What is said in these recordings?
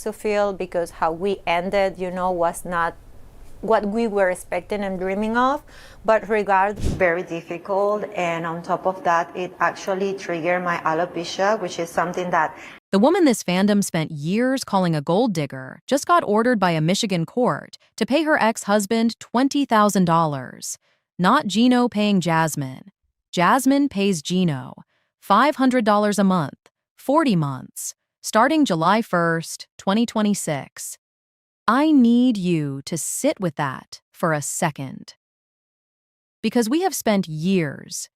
to feel because how we ended, was not what we were expecting and dreaming of. But regardless, very difficult. And on top of that, it actually triggered my alopecia, which is something that The woman this fandom spent years calling a gold digger just got ordered by a Michigan court to pay her ex-husband $20,000. Not Gino paying Jasmine. Jasmine pays Gino $500 a month, 40 months, starting July 1st, 2026. I need you to sit with that for a second. Because we have spent years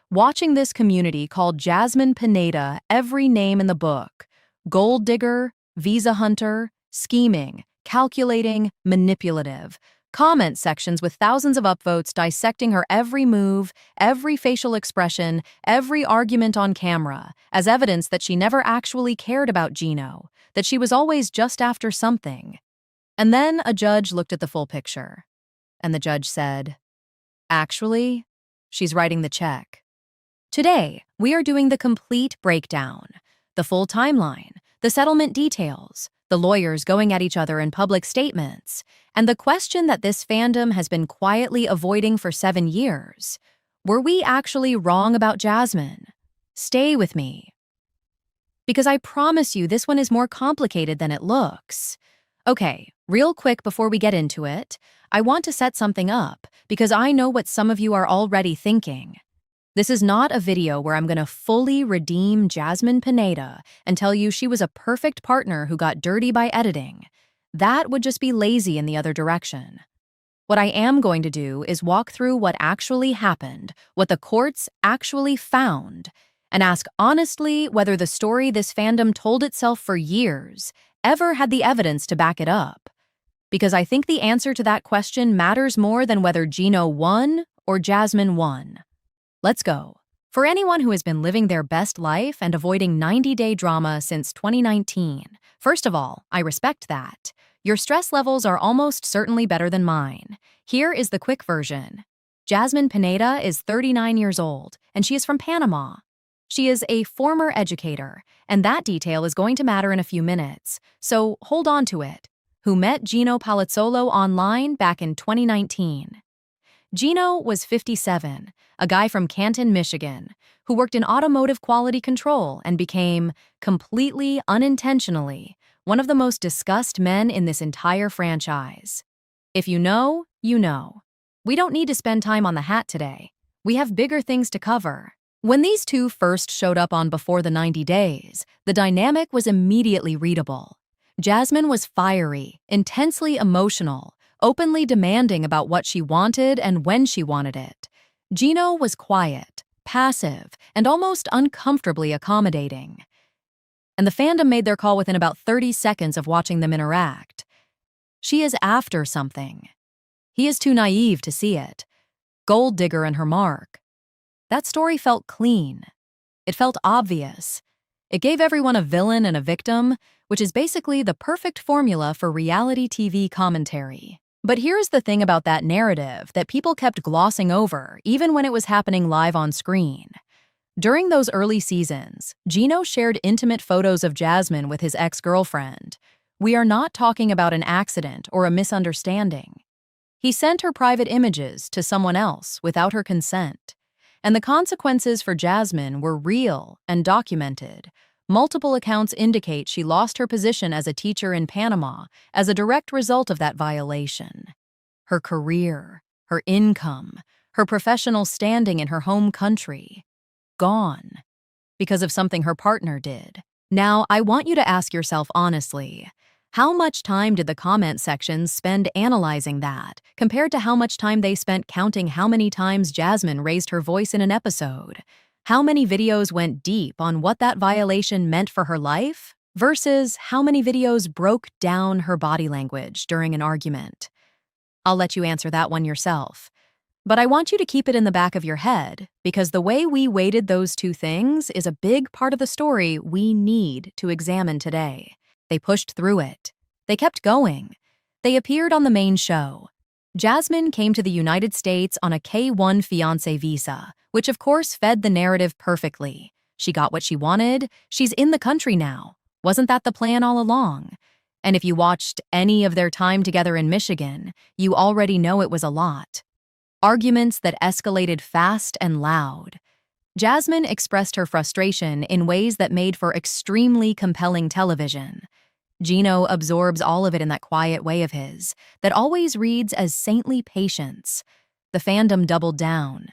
watching this community called Jasmine Pineda every name in the book: gold digger, visa hunter, scheming, calculating, manipulative. Comment sections with thousands of upvotes dissecting her every move, every facial expression, every argument on camera, as evidence that she never actually cared about Gino, that she was always just after something. And then a judge looked at the full picture. And the judge said, actually, she's writing the check. Today, we are doing the complete breakdown, the full timeline, the settlement details, the lawyers going at each other in public statements, and the question that this fandom has been quietly avoiding for 7 years. Were we actually wrong about Jasmine? Stay with me. Because I promise you this one is more complicated than it looks. Okay, real quick before we get into it, I want to set something up because I know what some of you are already thinking. This is not a video where I'm going to fully redeem Jasmine Pineda and tell you she was a perfect partner who got dirty by editing. That would just be lazy in the other direction. What I am going to do is walk through what actually happened, what the courts actually found, and ask honestly whether the story this fandom told itself for years ever had the evidence to back it up. Because I think the answer to that question matters more than whether Gino won or Jasmine won. Let's go. For anyone who has been living their best life and avoiding 90-day drama since 2019, first of all, I respect that. Your stress levels are almost certainly better than mine. Here is the quick version. Jasmine Pineda is 39 years old, and she is from Panama. She is a former educator, and that detail is going to matter in a few minutes, so hold on to it. Who met Gino Palazzolo online back in 2019. Gino was 57, a guy from Canton, Michigan, who worked in automotive quality control and became, completely unintentionally, one of the most discussed men in this entire franchise. If you know, you know. We don't need to spend time on the hat today. We have bigger things to cover. When these two first showed up on Before the 90 Days, the dynamic was immediately readable. Jasmine was fiery, intensely emotional, openly demanding about what she wanted and when she wanted it. Gino was quiet, passive, and almost uncomfortably accommodating. And the fandom made their call within about 30 seconds of watching them interact. She is after something. He is too naive to see it. Gold digger and her mark. That story felt clean. It felt obvious. It gave everyone a villain and a victim, which is basically the perfect formula for reality TV commentary. But here's the thing about that narrative that people kept glossing over, even when it was happening live on screen. During those early seasons, Gino shared intimate photos of Jasmine with his ex-girlfriend. We are not talking about an accident or a misunderstanding. He sent her private images to someone else without her consent. And the consequences for Jasmine were real and documented. Multiple accounts indicate she lost her position as a teacher in Panama as a direct result of that violation. Her career, her income, her professional standing in her home country. Gone. Because of something her partner did. Now, I want you to ask yourself honestly, how much time did the comment sections spend analyzing that, compared to how much time they spent counting how many times Jasmine raised her voice in an episode? How many videos went deep on what that violation meant for her life, versus how many videos broke down her body language during an argument? I'll let you answer that one yourself. But I want you to keep it in the back of your head, because the way we weighted those two things is a big part of the story we need to examine today. They pushed through it. They kept going. They appeared on the main show. Jasmine came to the United States on a K-1 Fiancé visa, which of course fed the narrative perfectly. She got what she wanted. She's in the country now. Wasn't that the plan all along? And if you watched any of their time together in Michigan, you already know it was a lot. Arguments that escalated fast and loud. Jasmine expressed her frustration in ways that made for extremely compelling television. Gino absorbs all of it in that quiet way of his, that always reads as saintly patience. The fandom doubled down.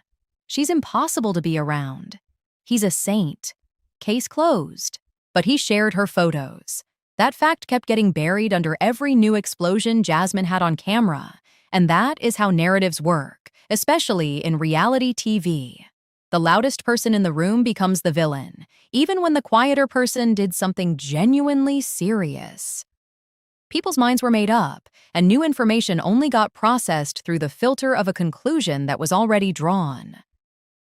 She's impossible to be around. He's a saint. Case closed. But he shared her photos. That fact kept getting buried under every new explosion Jasmine had on camera. And that is how narratives work, especially in reality TV. The loudest person in the room becomes the villain, even when the quieter person did something genuinely serious. People's minds were made up, and new information only got processed through the filter of a conclusion that was already drawn.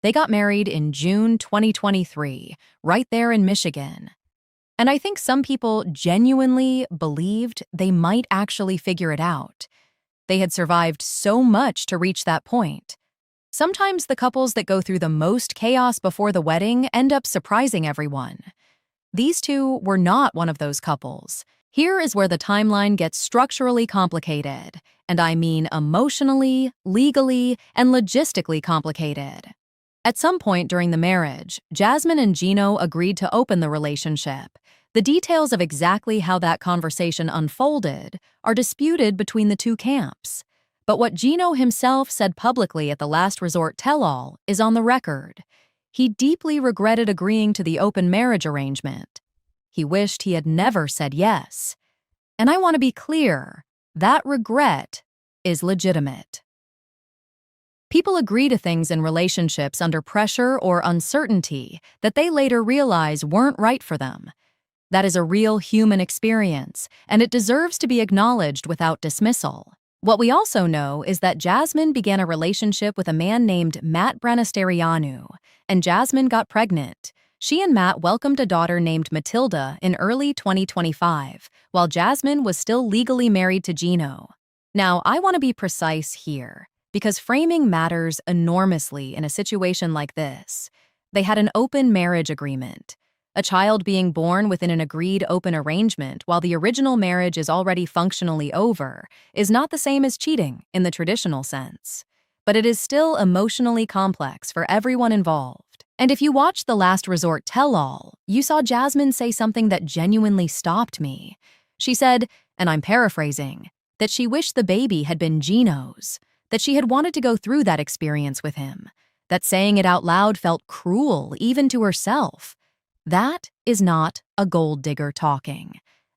They got married in June 2023, right there in Michigan. And I think some people genuinely believed they might actually figure it out. They had survived so much to reach that point. Sometimes the couples that go through the most chaos before the wedding end up surprising everyone. These two were not one of those couples. Here is where the timeline gets structurally complicated, and I mean emotionally, legally, and logistically complicated. At some point during the marriage, Jasmine and Gino agreed to open the relationship. The details of exactly how that conversation unfolded are disputed between the two camps. But what Gino himself said publicly at the last resort tell-all is on the record. He deeply regretted agreeing to the open marriage arrangement. He wished he had never said yes. And I want to be clear, that regret is legitimate. People agree to things in relationships under pressure or uncertainty that they later realize weren't right for them. That is a real human experience, and it deserves to be acknowledged without dismissal. What we also know is that Jasmine began a relationship with a man named Matt Branasterianu, and Jasmine got pregnant. She and Matt welcomed a daughter named Matilda in early 2025, while Jasmine was still legally married to Gino. Now, I want to be precise here, because framing matters enormously in a situation like this. They had an open marriage agreement. A child being born within an agreed open arrangement while the original marriage is already functionally over is not the same as cheating in the traditional sense. But it is still emotionally complex for everyone involved. And if you watched the last resort tell-all, you saw Jasmine say something that genuinely stopped me. She said, and I'm paraphrasing, that she wished the baby had been Gino's, that she had wanted to go through that experience with him, that saying it out loud felt cruel even to herself. That is not a gold digger talking.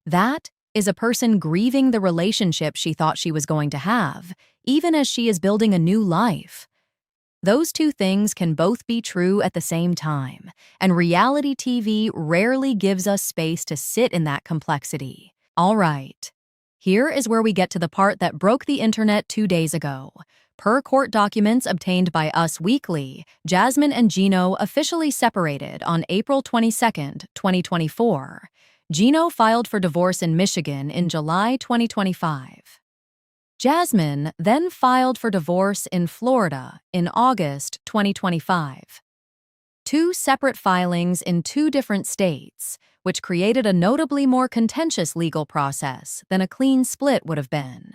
That is a person grieving the relationship she thought she was going to have, even as she is building a new life. Those two things can both be true at the same time, and reality TV rarely gives us space to sit in that complexity. All right. Here is where we get to the part that broke the internet 2 days ago. Per court documents obtained by Us Weekly, Jasmine and Gino officially separated on April 22, 2024. Gino filed for divorce in Michigan in July 2025. Jasmine then filed for divorce in Florida in August 2025. Two separate filings in two different states, which created a notably more contentious legal process than a clean split would have been.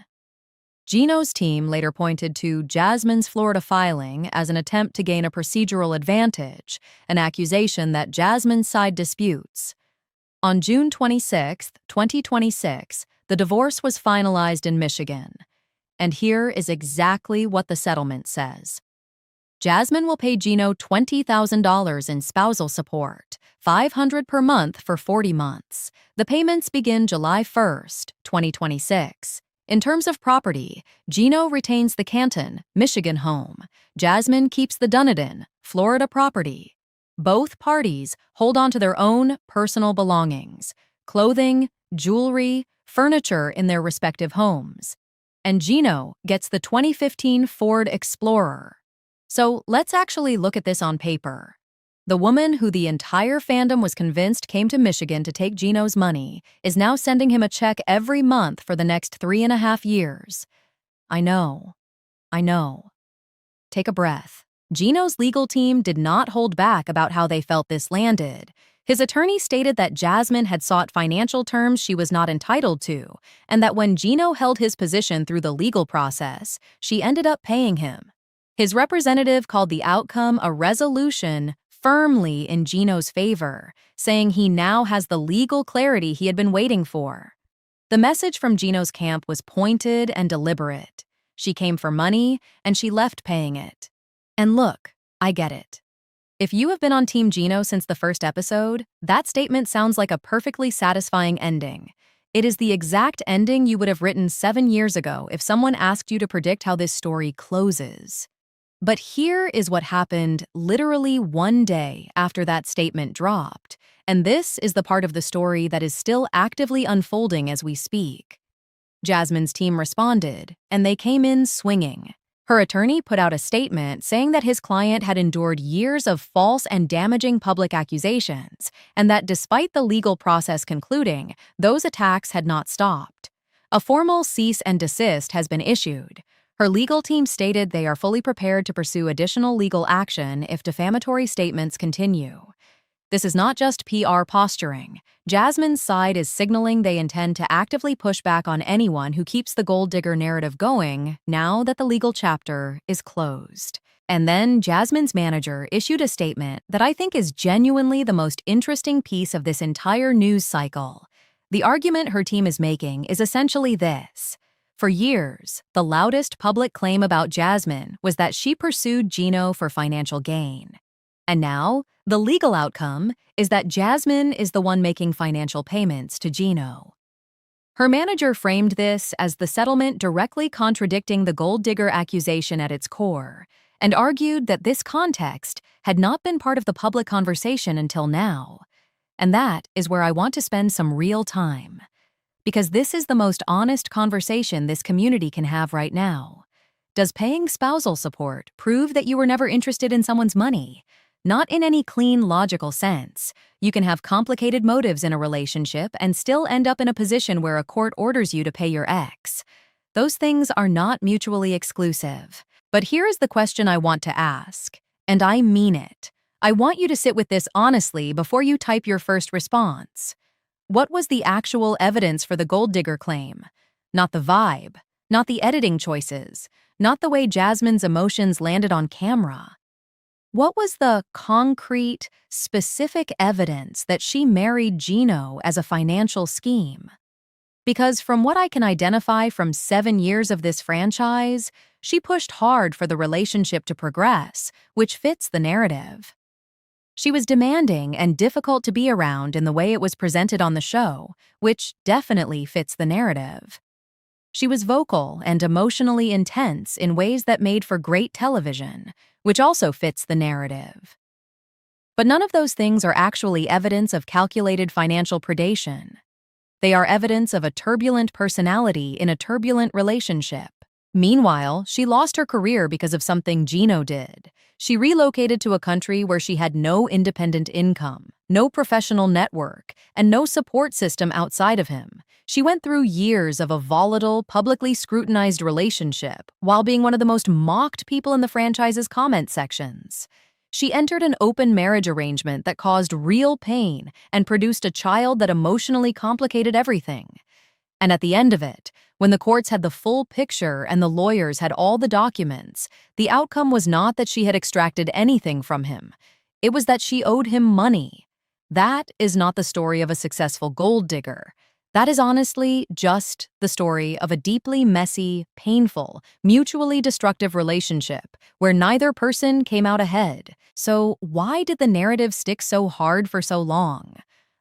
Gino's team later pointed to Jasmine's Florida filing as an attempt to gain a procedural advantage, an accusation that Jasmine's side disputes. On June 26, 2026, the divorce was finalized in Michigan. And here is exactly what the settlement says. Jasmine will pay Gino $20,000 in spousal support, $500 per month for 40 months. The payments begin July 1, 2026. In terms of property, Gino retains the Canton, Michigan home. Jasmine keeps the Dunedin, Florida property. Both parties hold on to their own personal belongings, clothing, jewelry, furniture in their respective homes. And Gino gets the 2015 Ford Explorer. So let's actually look at this on paper. The woman who the entire fandom was convinced came to Michigan to take Gino's money is now sending him a check every month for the next 3.5 years. I know. Take a breath. Gino's legal team did not hold back about how they felt this landed. His attorney stated that Jasmine had sought financial terms she was not entitled to, and that when Gino held his position through the legal process, she ended up paying him. His representative called the outcome a resolution firmly in Gino's favor, saying he now has the legal clarity he had been waiting for. The message from Gino's camp was pointed and deliberate. She came for money, and she left paying it. And look, I get it. If you have been on Team Gino since the first episode, that statement sounds like a perfectly satisfying ending. It is the exact ending you would have written 7 years ago if someone asked you to predict how this story closes. But here is what happened literally one day after that statement dropped, and this is the part of the story that is still actively unfolding as we speak. Jasmine's team responded, and they came in swinging. Her attorney put out a statement saying that his client had endured years of false and damaging public accusations, and that despite the legal process concluding, those attacks had not stopped. A formal cease and desist has been issued. Her legal team stated they are fully prepared to pursue additional legal action if defamatory statements continue. This is not just PR posturing. Jasmine's side is signaling they intend to actively push back on anyone who keeps the gold digger narrative going now that the legal chapter is closed. And then Jasmine's manager issued a statement that I think is genuinely the most interesting piece of this entire news cycle. The argument her team is making is essentially this. For years, the loudest public claim about Jasmine was that she pursued Gino for financial gain. And now, the legal outcome is that Jasmine is the one making financial payments to Gino. Her manager framed this as the settlement directly contradicting the gold digger accusation at its core, and argued that this context had not been part of the public conversation until now. And that is where I want to spend some real time. Because this is the most honest conversation this community can have right now. Does paying spousal support prove that you were never interested in someone's money? Not in any clean, logical sense. You can have complicated motives in a relationship and still end up in a position where a court orders you to pay your ex. Those things are not mutually exclusive. But here is the question I want to ask, and I mean it. I want you to sit with this honestly before you type your first response. What was the actual evidence for the gold digger claim? Not the vibe, not the editing choices, not the way Jasmine's emotions landed on camera. What was the concrete, specific evidence that she married Gino as a financial scheme? Because from what I can identify from 7 years of this franchise, she pushed hard for the relationship to progress, which fits the narrative. She was demanding and difficult to be around in the way it was presented on the show, which definitely fits the narrative. She was vocal and emotionally intense in ways that made for great television, which also fits the narrative. But none of those things are actually evidence of calculated financial predation. They are evidence of a turbulent personality in a turbulent relationship. Meanwhile, she lost her career because of something Gino did. She relocated to a country where she had no independent income, no professional network, and no support system outside of him. She went through years of a volatile, publicly scrutinized relationship while being one of the most mocked people in the franchise's comment sections. She entered an open marriage arrangement that caused real pain and produced a child that emotionally complicated everything. And at the end of it, when the courts had the full picture and the lawyers had all the documents, the outcome was not that she had extracted anything from him. It was that she owed him money. That is not the story of a successful gold digger. That is honestly just the story of a deeply messy, painful, mutually destructive relationship where neither person came out ahead. So why did the narrative stick so hard for so long?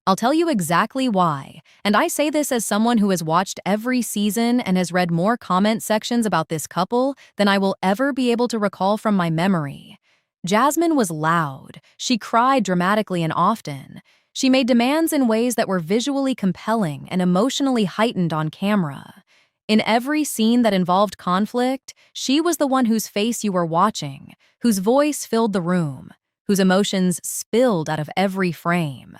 I'll tell you exactly why, and I say this as someone who has watched every season and has read more comment sections about this couple than I will ever be able to recall from my memory. Jasmine was loud. She cried dramatically and often. She made demands in ways that were visually compelling and emotionally heightened on camera. In every scene that involved conflict, she was the one whose face you were watching, whose voice filled the room, whose emotions spilled out of every frame.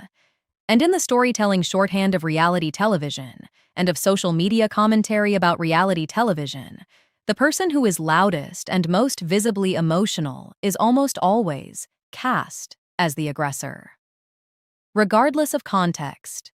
And in the storytelling shorthand of reality television, and of social media commentary about reality television, the person who is loudest and most visibly emotional is almost always cast as the aggressor. regardless of context,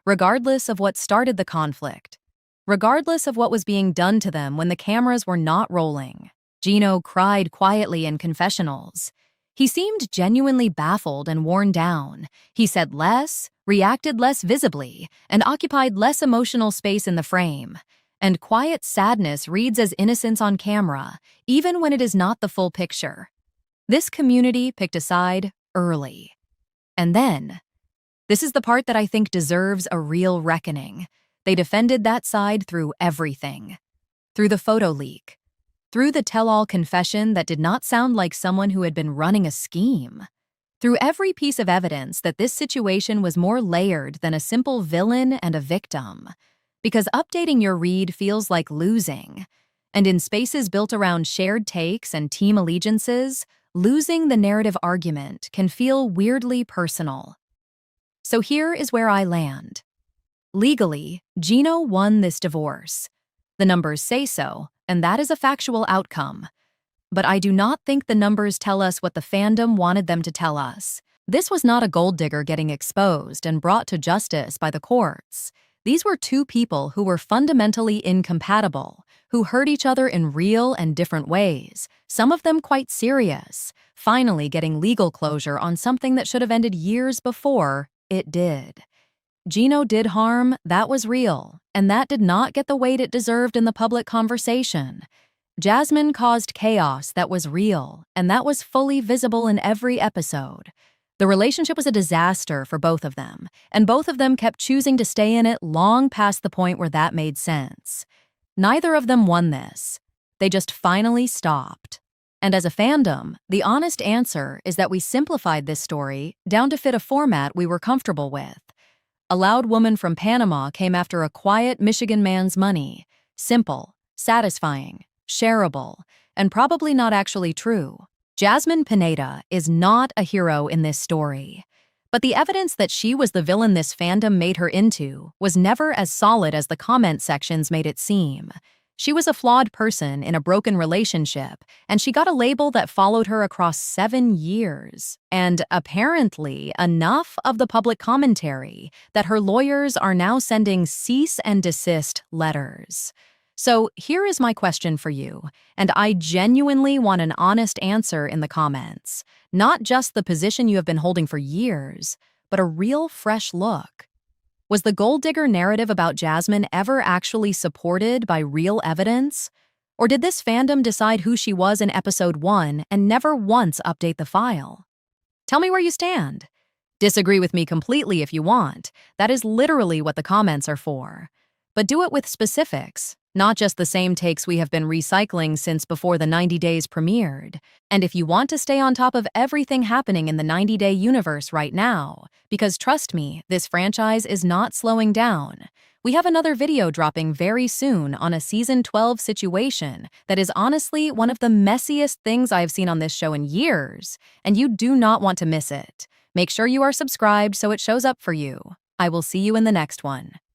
regardless of what started the conflict, regardless of what was being done to them when the cameras were not rolling. Gino cried quietly in confessionals. He seemed genuinely baffled and worn down. He said less, reacted less visibly, and occupied less emotional space in the frame. And quiet sadness reads as innocence on camera, even when it is not the full picture. This community picked a side early. And then, this is the part that I think deserves a real reckoning. They defended that side through everything. Through the photo leak. Through the tell-all confession that did not sound like someone who had been running a scheme. Through every piece of evidence that this situation was more layered than a simple villain and a victim. Because updating your read feels like losing. And in spaces built around shared takes and team allegiances, losing the narrative argument can feel weirdly personal. So here is where I land. Legally, Gino won this divorce. The numbers say so, and that is a factual outcome. But I do not think the numbers tell us what the fandom wanted them to tell us. This was not a gold digger getting exposed and brought to justice by the courts. These were two people who were fundamentally incompatible, who hurt each other in real and different ways, some of them quite serious, finally getting legal closure on something that should have ended years before it did. Gino did harm, that was real, and that did not get the weight it deserved in the public conversation. Jasmine caused chaos that was real, and that was fully visible in every episode. The relationship was a disaster for both of them, and both of them kept choosing to stay in it long past the point where that made sense. Neither of them won this. They just finally stopped. And as a fandom, the honest answer is that we simplified this story down to fit a format we were comfortable with. A loud woman from Panama came after a quiet Michigan man's money. Simple, satisfying, shareable, and probably not actually true. Jasmine Pineda is not a hero in this story. But the evidence that she was the villain this fandom made her into was never as solid as the comment sections made it seem. She was a flawed person in a broken relationship, and she got a label that followed her across 7 years, and apparently enough of the public commentary that her lawyers are now sending cease-and-desist letters. So here is my question for you, and I genuinely want an honest answer in the comments. Not just the position you have been holding for years, but a real fresh look. Was the gold digger narrative about Jasmine ever actually supported by real evidence? Or did this fandom decide who she was in episode 1 and never once update the file? Tell me where you stand. Disagree with me completely if you want. That is literally what the comments are for. But do it with specifics, not just the same takes we have been recycling since before the 90 days premiered. And if you want to stay on top of everything happening in the 90-day universe right now, because trust me, this franchise is not slowing down, we have another video dropping very soon on a season 12 situation that is honestly one of the messiest things I've seen on this show in years, and you do not want to miss it. Make sure you are subscribed so it shows up for you. I will see you in the next one.